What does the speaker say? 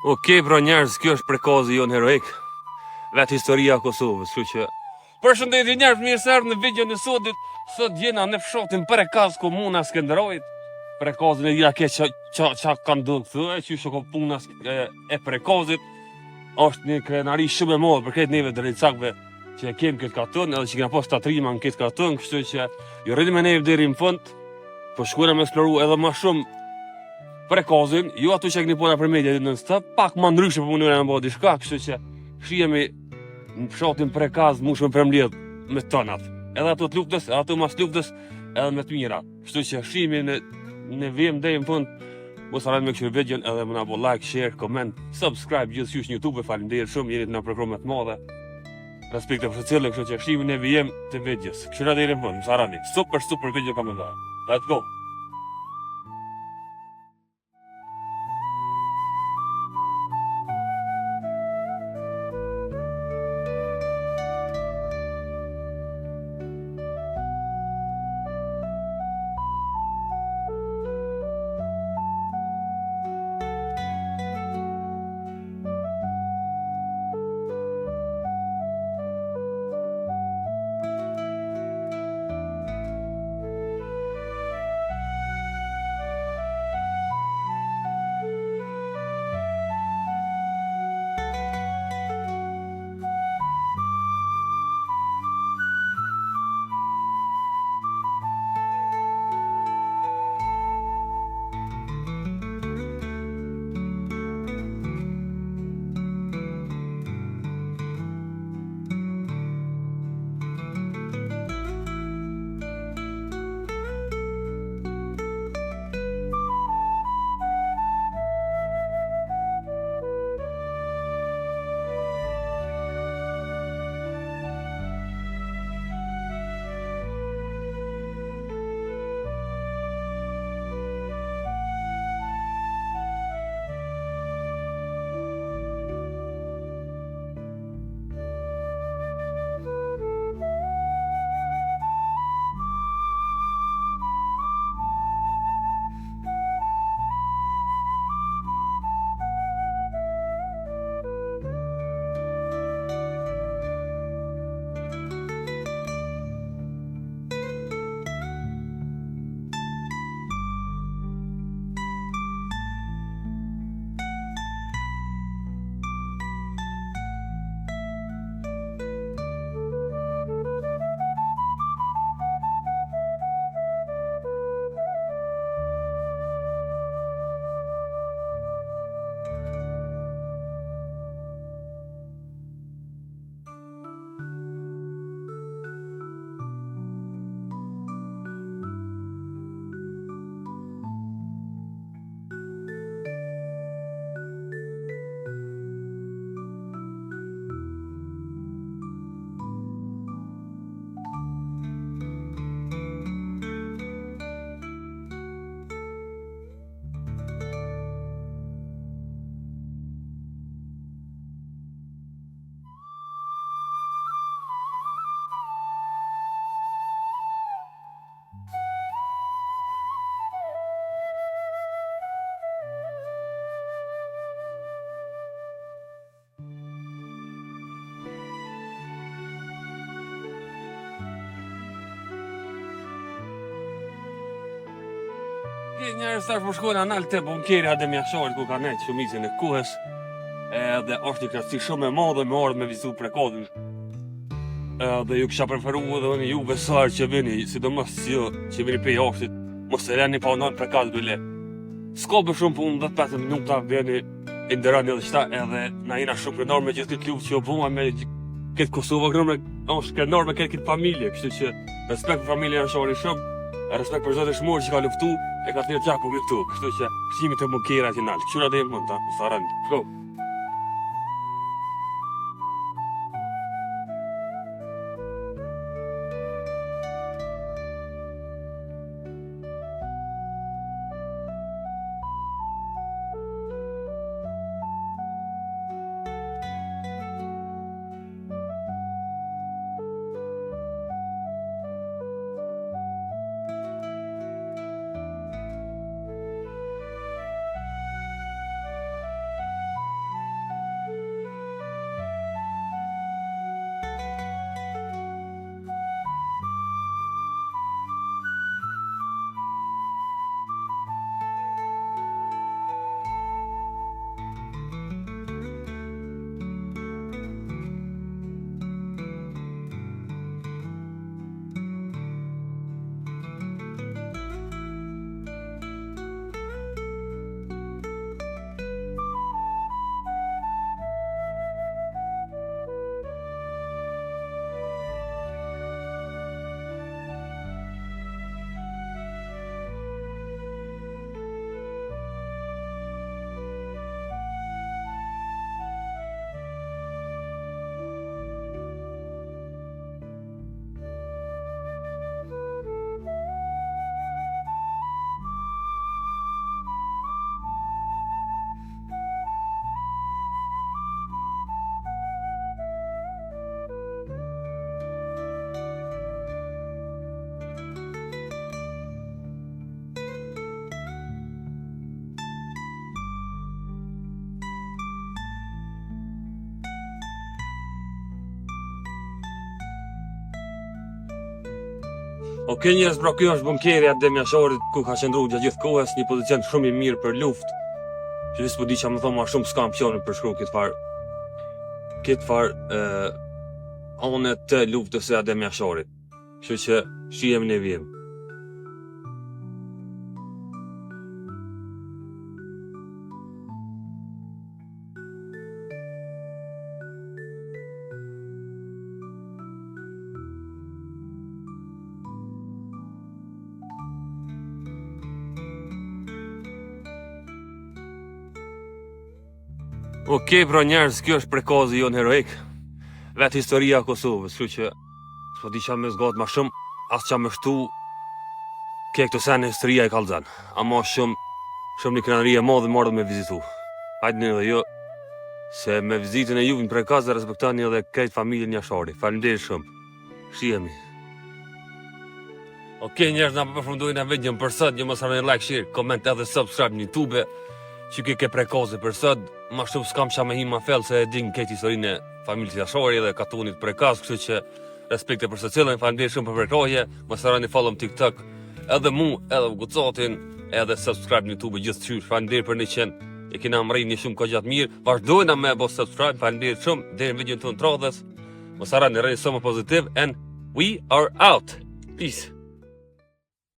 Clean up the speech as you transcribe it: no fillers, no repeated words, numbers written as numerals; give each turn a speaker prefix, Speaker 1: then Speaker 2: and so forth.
Speaker 1: Okej, pra njerëz, kjo është prekazi jon heroik. Vetë historia e Kosovës, kështu që përshëndetje njerëz, mirë se erdhën në videon e sotit. Sot jena në fshatin Prekaz, komuna Skënderajit. Prekazin e dira ke ça ka ndodhur këtu, që shoko puna e Prekazit. Është një krenari shumë e madhe për këtë neve drejtësakëve që e kemi këtë katon, edhe që kena pas tatrima në këtë katon, kështu që ju rritim me neve deri në fund. Po shkojmë me eksploru edhe më shumë Prekazin, ju ato që keni puna për media në stop, pak më ndryshe për mënyrën e bëu diçka, kështu që shihemi në fshatin Prekaz, mushëm përmbledh me tonat. Edhe ato të luftës, ato mas luftës, edhe me të mira. Kështu që shihemi në vim deri në fund. Mos harroni me këtë video edhe më na bëu like, share, comment, subscribe gjithçysh në YouTube. Faleminderit shumë, jeni në programe të mëdha. Respekte për secilin, kështu që shihemi në vim të videos. Kështu deri në fund, mos harroni. Super video kam dhënë. Let's go. Njerëz tash po shkojnë anal te bunkeri Adem Jasharit ku ka nejt shumicën e kuhes. Edhe është një kënaqësi shumë e madhe me ardhmë me vizitu Prekazin. Dhe ju kisha preferuar edhe unë juve sa që vini, sidomos ju që vini pe jashtit, mos e lani pa unë Prekaz bile. S'ka për shumë punë, 10-15 minuta vjeni e nderani edhe qëta, edhe na jena shumë krenar me gjithë këtë luftë që u bua me këtë Kosovë, është krenar me këtë familje, kështu që respekt për familjen Jasharit shumë. Respekt për zotin Shmori që ka luftu, e ka thirrë gjaku këtu, kështu që shihemi te bunkeri aty nal. Kështu deri më ta, mos harroni. Go. Okej njerëz, pra ky është bunkeri atë Demjashorit ku ka qëndruar gjatë gjithë kohës, një pozicion shumë i mirë për luftë. Që s'po di çfarë më thonë, ma shumë s'kam qenë për shkruaj këtë farë onë të luftës së Demjashorit. Kështu që shihem në vim. Okej, pra njerëz, kjo është prekazi jonë heroik. Vetë historia e Kosovës, kështu që s'po di çfarë më zgjat më shumë, as çfarë më shtu ke këto sene historia e kallxan. Ama shumë një krenari e madhe më ardhur me vizitu. Hajde edhe jo se me vizitën e juve në prekaz dhe respektoni edhe këtë familjen Jashari. Faleminderit shumë. Shihemi. Okej njerëz, na përfundojnë videon për sot. Ju mos harroni like, share, comment edhe subscribe në YouTube. Që ke prekaze për sot, ma shumë s'kam qa me hi ma fell se e din këtë historinë e familjes Jashari dhe katunit prekaz, kështu që respekte për secilin, faleminderit shumë për përkrohje, mos harroni follow në TikTok, edhe mu, edhe Gucatin, edhe subscribe në YouTube gjithë qysh, faleminderit për 100, e kena mrejnë një shumë kohë gjatë mirë, vazhdojna me bo subscribe, faleminderit shumë, deri në videon të në tradhes, mos harroni rreni shumë pozitiv, and we are out. Peace.